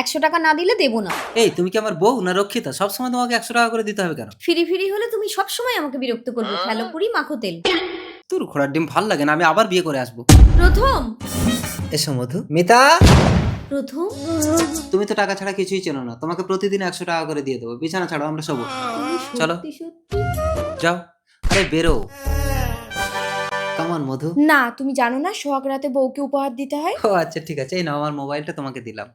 100 টাকা না দিলে দেবো না। এই তুমি কি আমার বউ না রক্ষিতা? সবসময় তোমাকে 100 টাকা করে দিতে হবে কেন? ফ্রি ফ্রি হলে তুমি সবসময় আমাকে বিরক্ত করবে। ফেলো পুরি মাখো তেল। তোর ঘোড়ার ডিম ভাল লাগে না, আমি আবার বিয়ে করে আসবো। প্রথম এসো মধু। মিতা, প্রথম তুমি তো টাকা ছাড়া কিছুই চেনো না, তোমাকে প্রতিদিন 100 টাকা করে দিয়ে দেবো। বিছানা ছাড়ো, আমরা শোবো। চলো সত্যি সত্যি যাও। আরে বেরো। কামান মধু। না, তুমি জানো না সোহাগ রাতে বউকে উপহার দিতে হয়। ও আচ্ছা ঠিক আছে, এই নাও আমার মোবাইলটা তোমাকে দিলাম।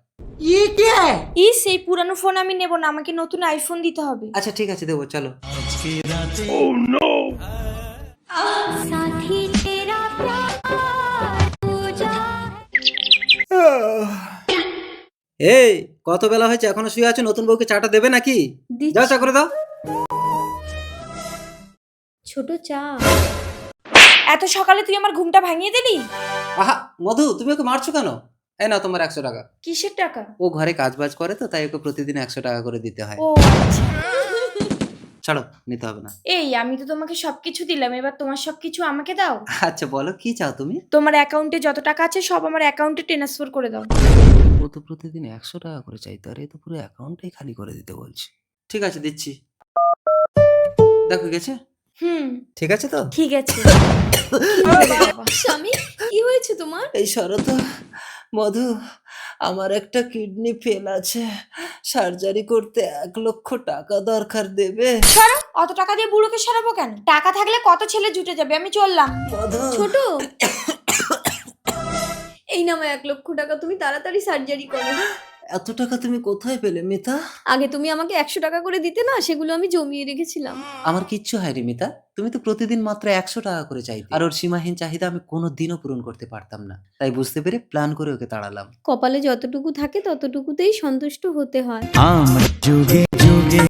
সেই পুরানো ফোন আমি নেব না, আমাকে নতুন আইফোন দিতে হবে। আচ্ছা ঠিক আছে, দেবো, চলো। এই কত বেলা হয়েছে, এখনো শুয়ে আছো? নতুন বউকে চাটা দেবে নাকি? দিচ্ছি। যাও চা করে দাও। ছোট চা। এত সকালে তুই আমার ঘুমটা ভাঙিয়ে দিলি। আহা মধু, তুমি ওকে মারছো কেন? এই নাও তোমার 100 টাকা। কিসের টাকা? ও ঘরে কাজ বাজ করে তো, তাই ওকে প্রতিদিন 100 টাকা করে দিতে হয়। ও আচ্ছা। ছাড়ো, নিতে হবে না। এই আমি তো তোমাকে সবকিছু দিলাম, এবার তোমার সবকিছু আমাকে দাও। আচ্ছা বলো কি চাও তুমি? তোমার অ্যাকাউন্টে যত টাকা আছে সব আমার অ্যাকাউন্টে ট্রান্সফার করে দাও। ও তো প্রতিদিন 100 টাকা করে চাইতো, আর এ তো পুরো অ্যাকাউন্টটাই খালি করে দিতে বলছে। ঠিক আছে দিচ্ছি। দেখো গেছে? ঠিক আছে তো? ঠিক আছে। স্বামী, কি হয়েছে তোমার? এই শরৎ, মধু, আমার একটা কিডনি ফেল আছে, সার্জারি করতে 1 লক্ষ টাকা দরকার, দেবে? সরো, অত টাকা দিয়ে বুড়োকে সরাবো কেন? টাকা থাকলে কত ছেলে জুটে যাবে, আমি চললাম। মধু। ছোট, এই নামে 1 লক্ষ টাকা, তুমি তাড়াতাড়ি সার্জারি করো। এত টাকা তুমি কোথায় পেলে মিতা? আগে তুমি আমাকে 100 টাকা করে দিতে না, সেগুলো আমি জমিয়ে রেখেছিলাম। আমার কিচ্ছু হয়নি মিতা, তুমি তো প্রতিদিন মাত্র 100 টাকা করে চাইতে, আর ওর সীমাহীন চাহিদা আমি কোনোদিনও পূরণ করতে পারতাম না, তাই বুঝতে পেরে প্ল্যান করে ওকে তাড়ালাম। কপালে যতটুকু থাকে ততটুকুতেই সন্তুষ্ট হতে হয়। আমরা যুগে যুগে